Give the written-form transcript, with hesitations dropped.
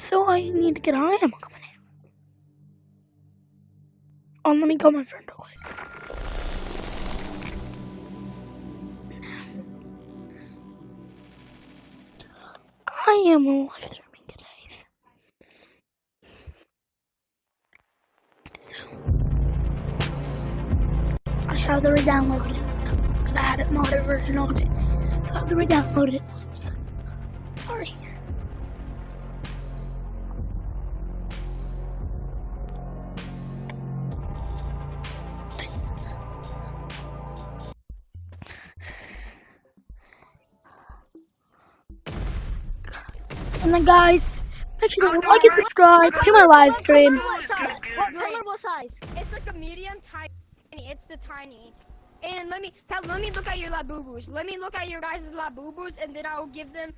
So I need to get on ammo coming in. Oh, let me call my friend real quick. I am live streaming today. So I have to re-download it. Because I had a modded version of it. So I have to re-download it. Sorry. And then guys, make sure to like and subscribe to my live stream. What size? It's like a medium tiny. It's the tiny. And let me look at your Labubus. Let me look at your guys' Labubus, and then I will give them.